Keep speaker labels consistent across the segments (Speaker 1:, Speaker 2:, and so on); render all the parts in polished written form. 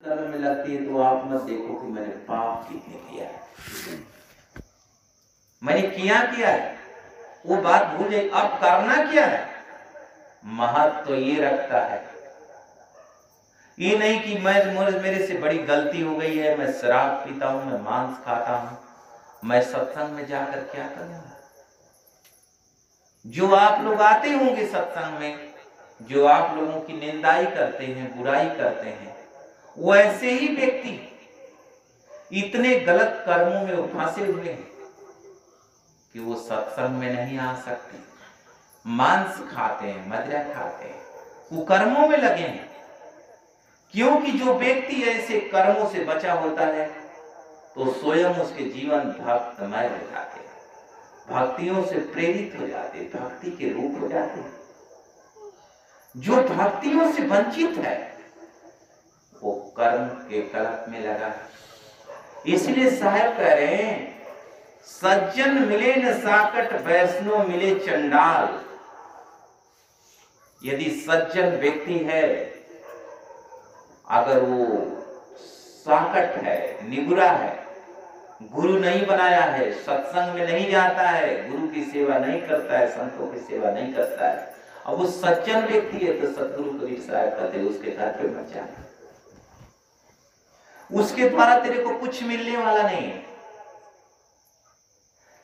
Speaker 1: कर्म में लगती है तो आप मत देखो कि मैंने पाप कितने किया है, मैंने किया है, वो बात भूल जाए। अब करना क्या है, महत्व तो ये रखता है, ये नहीं कि मेरे से बड़ी गलती हो गई है, मैं शराब पीता हूं, मैं मांस खाता हूं, मैं सत्संग में जाकर क्या करूंगा। जो आप लोग आते होंगे सत्संग में, जो आप लोगों की निंदाई करते हैं, बुराई करते हैं, वो ऐसे ही व्यक्ति इतने गलत कर्मों में फंसे हुए हैं कि वो सत्संग में नहीं आ सकते, मांस खाते हैं, मदिरा खाते हैं, कुकर्मों में लगे हैं। क्योंकि जो व्यक्ति ऐसे कर्मों से बचा होता है तो स्वयं उसके जीवन भक्तमय हो जाते हैं, भक्तियों से प्रेरित हो जाते, भक्ति के रूप हो जाते हैं। जो भक्तियों से वंचित है वो कर्म के कलप में लगा है। इसलिए साहब कह रहे हैं, सज्जन मिले न साकट, वैष्णव मिले चंडाल। यदि सज्जन व्यक्ति है, अगर वो साकट है, निगुरा है, गुरु नहीं बनाया है, सत्संग में नहीं जाता है, गुरु की सेवा नहीं करता है, संतों की सेवा नहीं करता है, अब वो सज्जन व्यक्ति है तो सतगुरु कबीर साहब कहते उसके घर पे मत जाना, उसके द्वारा तेरे को कुछ मिलने वाला नहीं है।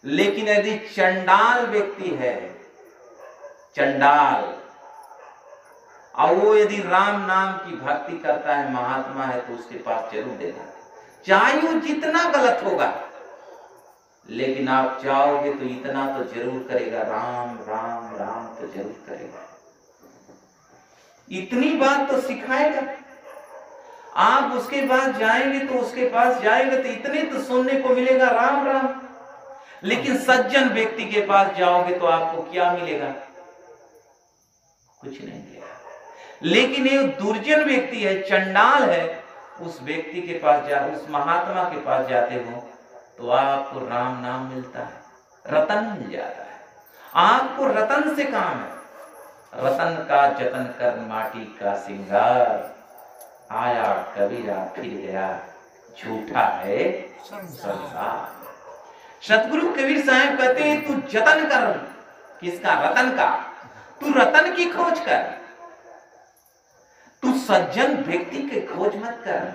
Speaker 1: लेकिन यदि चंडाल व्यक्ति है, चंडाल, और वो यदि राम नाम की भक्ति करता है, महात्मा है, तो उसके पास जरूर देना, चाहे वो जितना गलत होगा, लेकिन आप चाहोगे तो इतना तो जरूर करेगा, राम राम राम तो जरूर करेगा, इतनी बात तो सिखाएगा। आप उसके पास जाएंगे तो इतने तो सुनने को मिलेगा, राम राम। लेकिन सज्जन व्यक्ति के पास जाओगे तो आपको क्या मिलेगा, कुछ नहीं मिलेगा। लेकिन ये दुर्जन व्यक्ति है, चंडाल है, उस व्यक्ति के पास उस महात्मा के पास जाते हो तो आपको राम नाम मिलता है, रतन मिल जाता है। आपको रतन से काम है, रतन का जतन कर माटी का सिंगार, आया कबीरा फिर गया, झूठा है संसार। सतगुरु कबीर साहब कहते हैं, तू जतन कर, किसका, रतन का, तू रतन की खोज कर, तू सज्जन व्यक्ति की खोज मत कर,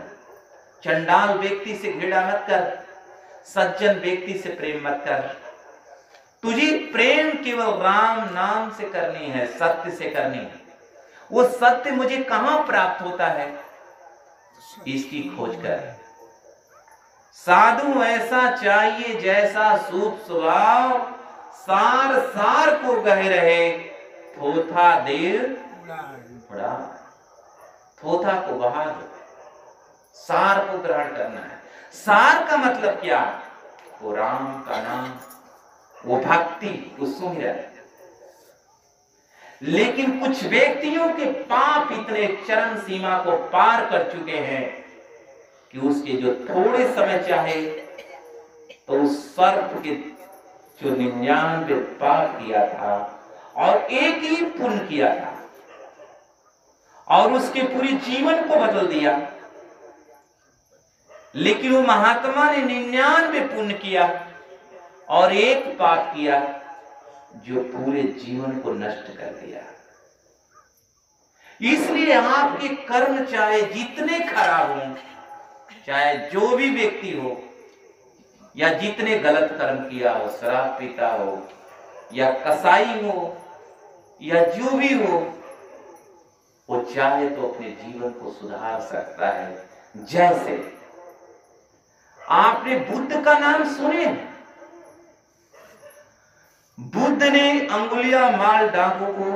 Speaker 1: चंडाल व्यक्ति से घृणा मत कर, सज्जन व्यक्ति से प्रेम मत कर। तुझे प्रेम केवल राम नाम से करनी है, सत्य से करनी है। वो सत्य मुझे कहां प्राप्त होता है, इसकी खोज कर। साधु ऐसा चाहिए जैसा सूप स्वभाव, सार सार को गह रहे, थोथा देर बड़ा। थोथा को बहा दो, सार को ग्रहण करना है। सार का मतलब क्या, वो राम का नाम, वो भक्ति, वो सुमिरन। लेकिन कुछ व्यक्तियों के पाप इतने चरम सीमा को पार कर चुके हैं कि उसके जो थोड़े समय चाहे तो उस सर्प के जो 99 पाप किया था और एक ही पुण्य किया था और उसके पूरे जीवन को बदल दिया। लेकिन वो महात्मा ने 99 पुण्य किया और एक पाप किया जो पूरे जीवन को नष्ट कर दिया। इसलिए आपके कर्म चाहे जितने खराब हों, चाहे जो भी व्यक्ति हो, या जितने गलत कर्म किया हो, शराब पीता हो या कसाई हो या जो भी हो, वो चाहे तो अपने जीवन को सुधार सकता है। जैसे आपने बुद्ध का नाम सुने, बुद्ध ने अंगुलिया माल डाकू को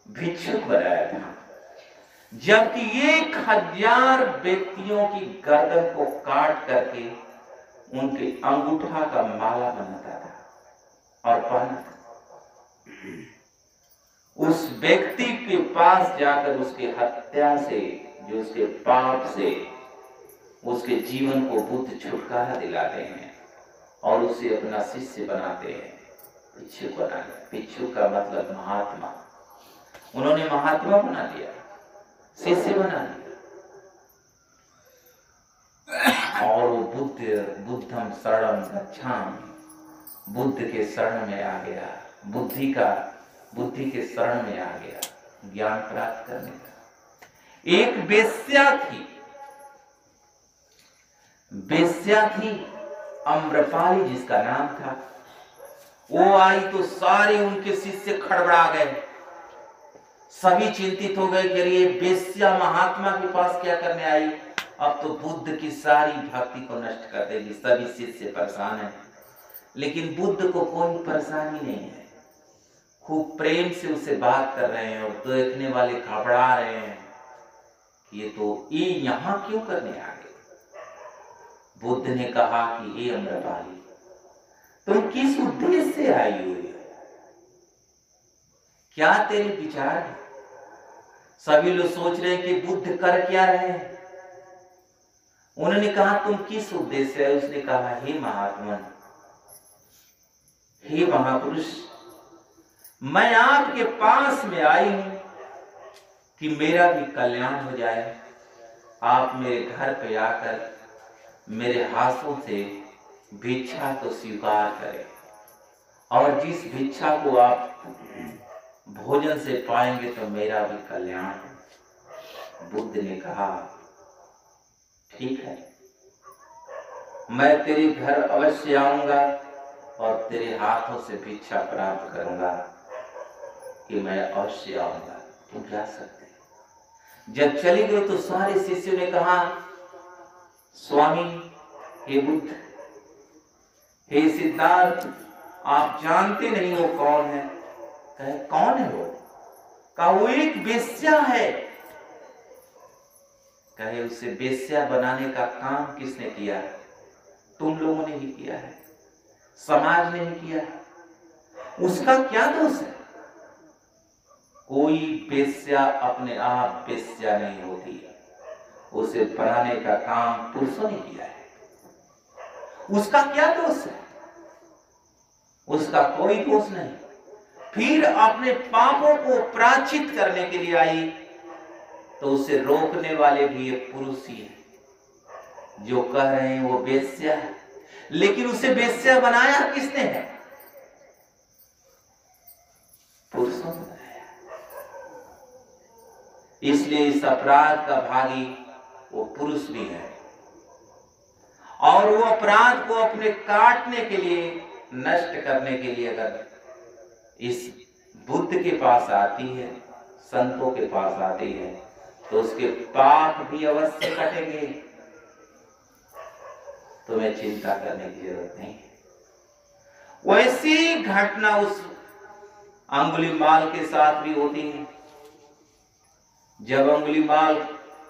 Speaker 1: भिक्षुक बनाया था, जबकि 1000 व्यक्तियों की गर्दन को काट करके उनके अंगूठा का माला बनाता था और पहना था। उस व्यक्ति के पास जाकर उसके हत्या से, जो उसके पाप से उसके जीवन को बुद्ध छुटकारा दिलाते हैं और उसे अपना शिष्य बनाते हैं, भिक्षुक बनाते। भिक्षुक का मतलब महात्मा, उन्होंने महात्मा बना दिया, शिष्य बना दिया। बुद्धम शरणम गच्छामि, बुद्ध के शरण में आ गया, बुद्धि के शरण में आ गया ज्ञान प्राप्त करने का। एक वेश्या थी अम्रपाली जिसका नाम था। वो आई तो सारे उनके शिष्य खड़बड़ा गए, सभी चिंतित हो गए कि अरे ये वेश्या महात्मा के पास क्या करने आई, अब तो बुद्ध की सारी भक्ति को नष्ट कर देगी। सभी शिष्य परेशान हैं, लेकिन बुद्ध को कोई परेशानी नहीं है। खूब प्रेम से उससे बात कर रहे हैं और देखने वाले घबरा रहे हैं कि ये यहाँ क्यों करने आ गए। बुद्ध ने कहा कि हे अम्रपाली, तुम किस उद्देश्य से आई हुई हो, क्या तेरे विचार है? सभी लोग सोच रहे हैं कि बुद्ध कर क्या रहे हैं। उन्होंने कहा तुम किस उद्देश्य से? उसने कहा हे महात्मन, हे महापुरुष, मैं आपके पास में आई हूं कि मेरा भी कल्याण हो जाए। आप मेरे घर पे आकर मेरे हाथों से भिक्षा को स्वीकार करें, और जिस भिक्षा को आप भोजन से पाएंगे तो मेरा भी कल्याण है। बुद्ध ने कहा ठीक है, मैं तेरे घर अवश्य आऊंगा और तेरे हाथों से भिक्षा प्राप्त करूंगा कि मैं अवश्य आऊंगा। तुम जा सकते हैं। जब चली गई तो सारे शिष्यों ने कहा स्वामी, हे बुद्ध, हे सिद्धार्थ, आप जानते नहीं वो कौन है। कहे कौन है वो? कहा वो एक वेश्या है। कहे उसे वेश्या बनाने का काम किसने किया? तुम लोगों ने ही किया है, समाज ने ही किया है। उसका क्या दोष है? कोई वेश्या अपने आप वेश्या नहीं होती, उसे बनाने का काम पुरुषों ने किया है। उसका क्या दोष है? उसका कोई दोष नहीं। फिर अपने पापों को प्रायश्चित करने के लिए आई तो उसे रोकने वाले भी एक पुरुष ही है। जो कह रहे हैं वो वेश्या है, लेकिन उसे वेश्या बनाया किसने है? पुरुषों ने बनाया। इसलिए इस अपराध का भागी वो पुरुष भी है, और वो अपराध को अपने काटने के लिए, नष्ट करने के लिए अगर इस बुद्ध के पास आती है, संतों के पास आती है, तो उसके पाप भी अवश्य कटेंगे। तुम्हें चिंता करने की जरूरत नहीं है। वैसी घटना उस अंगुलीमाल के साथ भी होती है। जब अंगुलीमाल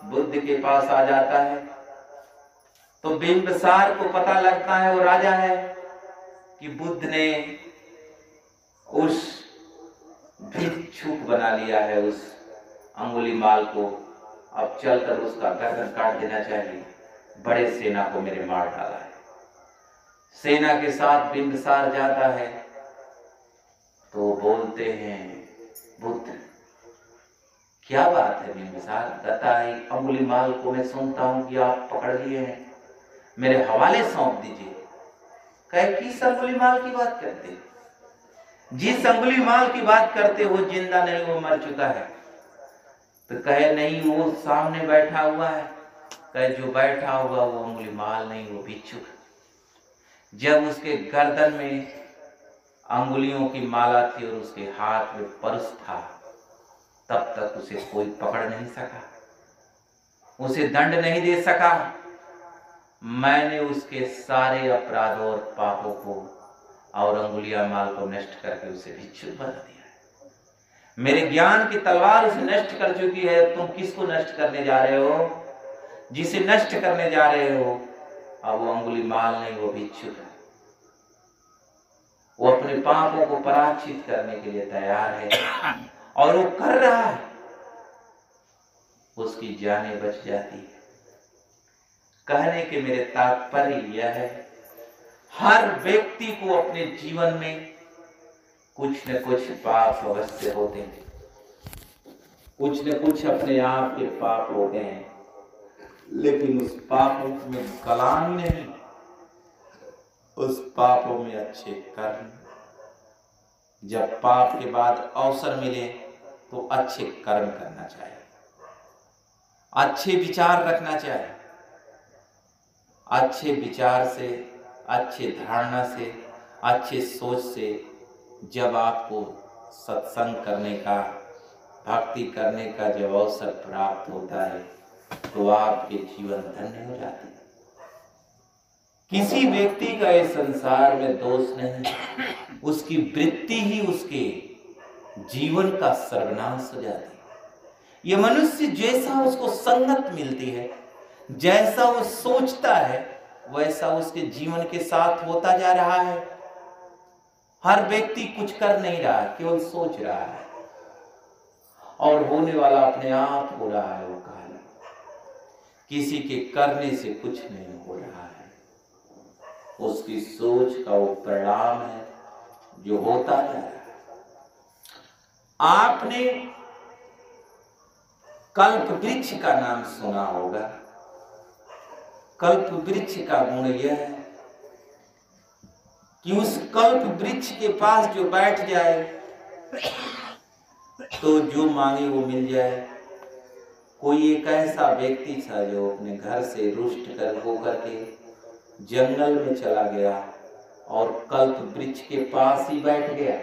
Speaker 1: बुद्ध के पास आ जाता है तो बिंबिसार को पता लगता है, वो राजा है, कि बुद्ध ने उस भिक्षुक बना लिया है उस अंगुलीमाल को। अब चलकर उसका गर्दन काट देना चाहिए। बड़े सेना को मेरे मार डाला है। सेना के साथ बिंबिसार जाता है तो बोलते हैं बुद्ध, क्या बात है बिंबिसार? कहता है अंगुलीमाल को मैं सुनता हूं कि आप पकड़ लिए हैं, मेरे हवाले सौंप दीजिए। कहे किस अंगुलीमाल की बात करते? जिस अंगुलीमाल की बात करते वो जिंदा नहीं, वो मर चुका है। तो कहे नहीं, वो सामने बैठा हुआ है। कहे जो बैठा हुआ वो अंगुलीमाल नहीं, वो भिक्षुक। जब उसके गर्दन में अंगुलियों की माला थी और उसके हाथ में परस था, तब तक उसे कोई पकड़ नहीं सका, उसे दंड नहीं दे सका। मैंने उसके सारे अपराधों और पापों को और अंगुलियामाल को नष्ट करके उसे भिक्षुक बना दिया है। मेरे ज्ञान की तलवार उसे नष्ट कर चुकी है। तुम किसको नष्ट करने जा रहे हो? जिसे नष्ट करने जा रहे हो अब वो अंगुलीमाल नहीं, वो भिक्षुक है। वो अपने पापों को पराचित करने के लिए तैयार है और वो कर रहा है। उसकी जानें बच जाती है। कहने के मेरे तात्पर्य यह है, हर व्यक्ति को अपने जीवन में कुछ न कुछ पाप अवश्य होते हैं, कुछ न कुछ अपने आप के पाप होते हैं, लेकिन उस पापों में गलानी नहीं, उस पापों में अच्छे कर्म, जब पाप के बाद अवसर मिले तो अच्छे कर्म करना चाहिए, अच्छे विचार रखना चाहिए। अच्छे विचार से, अच्छे धारणा से, अच्छे सोच से जब आपको सत्संग करने का, भक्ति करने का जब अवसर प्राप्त होता है तो आपके जीवन धन्य हो जाते हैं। किसी व्यक्ति का इस संसार में दोष नहीं, उसकी वृत्ति ही उसके जीवन का सर्वनाश हो जाती है। ये मनुष्य जैसा उसको संगत मिलती है, जैसा वो सोचता है, वैसा उसके जीवन के साथ होता जा रहा है। हर व्यक्ति कुछ कर नहीं रहा, केवल सोच रहा है, और होने वाला अपने आप हो रहा है। वो काल किसी के करने से कुछ नहीं हो रहा है, उसकी सोच का वो परिणाम है जो होता जा रहा है। आपने कल्प वृक्ष का नाम सुना होगा। कल्प वृक्ष का गुण यह है कि उस कल्प वृक्ष के पास जो बैठ जाए तो जो मांगे वो मिल जाए। कोई एक ऐसा व्यक्ति था जो अपने घर से रुष्ट कर होकर के जंगल में चला गया और कल्प वृक्ष के पास ही बैठ गया,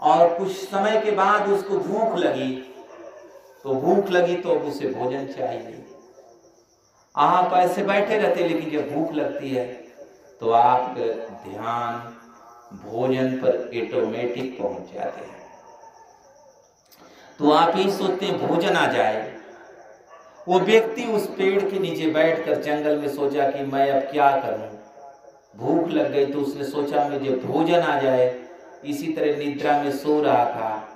Speaker 1: और कुछ समय के बाद उसको भूख लगी तो अब उसे भोजन चाहिए। आप ऐसे बैठे रहते, लेकिन जब भूख लगती है तो आपका ध्यान भोजन पर ऑटोमेटिक पहुंच जाते हैं। तो आप ये सोचते हैं भोजन आ जाए। वो व्यक्ति उस पेड़ के नीचे बैठकर जंगल में सोचा कि मैं अब क्या करूं, भूख लग गई, तो उसने सोचा मुझे भोजन आ जाए। इसी तरह निद्रा में सो रहा था,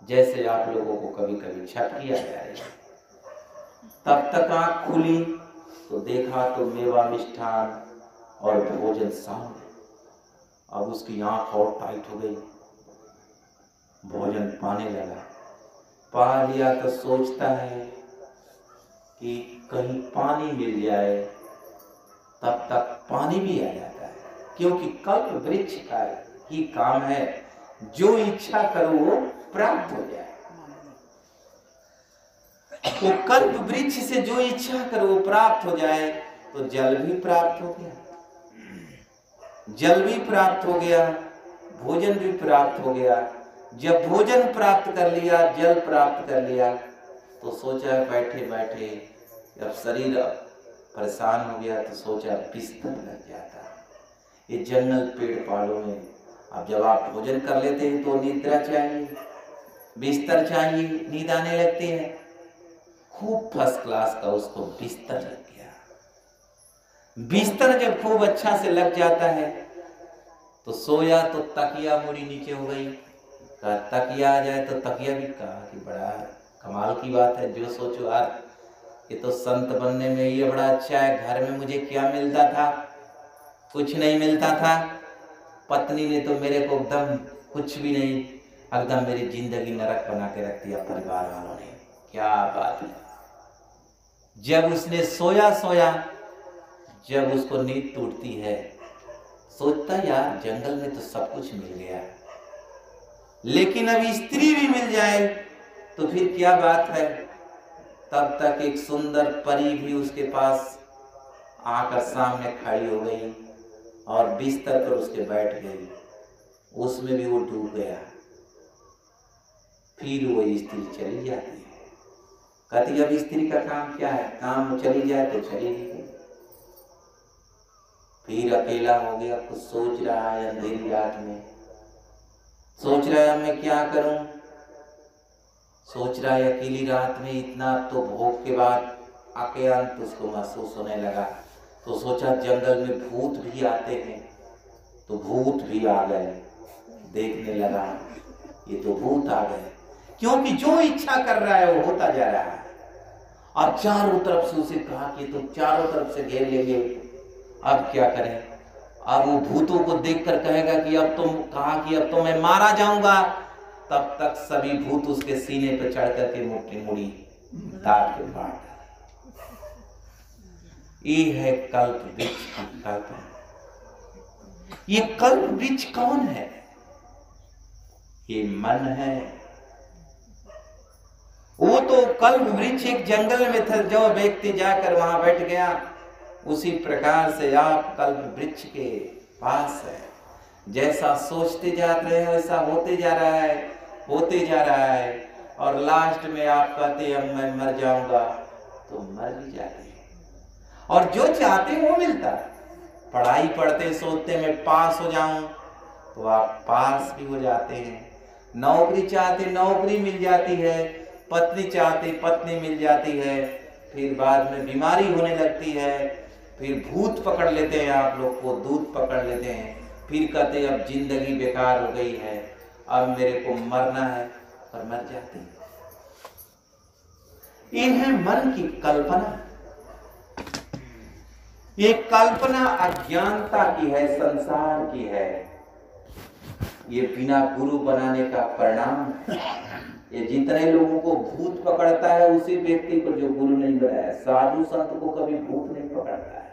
Speaker 1: जैसे आप लोगों को कभी कभी झपकी आ जाए। तब तक आंख खुली तो देखा तो मेवा मिष्ठान और भोजन सामने। अब उसकी आंख और टाइट हो गई, भोजन पाने लगा। पा लिया तो सोचता है कि कहीं पानी मिल जाए, तब तक पानी भी आ जाता है, क्योंकि कल्प वृक्ष का ही काम है जो इच्छा करो वो प्राप्त हो जाए। तो कल्प वृक्ष से जो इच्छा करो वो प्राप्त हो जाए। तो जल भी प्राप्त हो गया, जल भी प्राप्त हो गया, भोजन भी प्राप्त हो गया। जब भोजन प्राप्त कर लिया, जल प्राप्त कर लिया, तो सोचा बैठे बैठे जब शरीर परेशान हो गया तो सोचा बिस्तर लग जाता। ये जंगल पेड़ पहाड़ों में अब जब आप भोजन कर लेते हैं तो निद्रा चाहिए, बिस्तर चाहिए, नींद आने लगती है। खूब फर्स्ट क्लास का उसको बिस्तर लग गया। बिस्तर जब खूब अच्छा से लग जाता है तो सोया तो तकिया मुड़ी नीचे हो गई। कहा तकिया आ जाए तो तकिया भी कहा कि बड़ा कमाल की बात है, जो सोचो यार ये तो संत बनने में ये बड़ा अच्छा है। घर में मुझे क्या मिलता था, कुछ नहीं मिलता था। पत्नी ने तो मेरे को एकदम कुछ भी नहीं, एकदम मेरी जिंदगी नरक बना के रख दिया परिवार वालों ने। क्या बात है। जब उसने सोया जब उसको नींद टूटती है, सोचता यार जंगल में तो सब कुछ मिल गया, लेकिन अब स्त्री भी मिल जाए तो फिर क्या बात है। तब तक एक सुंदर परी भी उसके पास आकर सामने खड़ी हो गई और बिस्तर पर उसके बैठ गई। उसमें भी वो डूब गया। फिर वो स्त्री चली जाती है। कहती अब स्त्री का काम क्या है, काम चली जाए तो चली गई। फिर अकेला हो गया, कुछ सोच रहा है अंधेरी रात में, सोच रहा है मैं क्या करूं। सोच रहा है अकेली रात में, इतना तो भोग के बाद अकेलापन उसको महसूस होने लगा। तो सोचा जंगल में भूत भी आते हैं, तो भूत भी आ गए। देखने लगा ये तो भूत आ गए, क्योंकि जो इच्छा कर रहा है वो होता जा रहा है। और चारों तरफ से उसे कहा कि तुम चारों तरफ से घेर लेंगे, अब क्या करें। अब वो भूतों को देखकर कहेगा कि अब तुम कहा कि अब तो मैं मारा जाऊंगा। तब तक सभी भूत उसके सीने पर चढ़ करके मुट्ठी मुड़ी दांत के मार। ये है कल्प वृक्ष की कल्पना। ये कल्प वृक्ष कौन है? ये मन है। वो तो कल्प वृक्ष एक जंगल में था, जो व्यक्ति जाकर वहां बैठ गया, उसी प्रकार से आप कल्प वृक्ष के पास है। जैसा सोचते जा रहे हैं वैसा होते जा रहा है, होते जा रहा है, और लास्ट में आप कहते हैं अब मैं मर जाऊंगा, तो मर भी जाते हैं। और जो चाहते हैं वो मिलता है। पढ़ाई पढ़ते सोचते मैं पास हो जाऊं, तो आप पास भी हो जाते हैं। नौकरी चाहते नौकरी मिल जाती है, पत्नी चाहते पत्नी मिल जाती है, फिर बाद में बीमारी होने लगती है, फिर भूत पकड़ लेते हैं आप लोग को, दूत पकड़ लेते हैं, फिर कहते हैं अब जिंदगी बेकार हो गई है, अब मेरे को मरना है, और मर जाते हैं। ये है मन की कल्पना। ये कल्पना अज्ञानता की है, संसार की है। ये बिना गुरु बनाने का परिणाम है। ये जितने लोगों को भूत पकड़ता है उसी व्यक्ति को जो गुरु नहीं बनाया। साधु संत को कभी भूत नहीं पकड़ता है।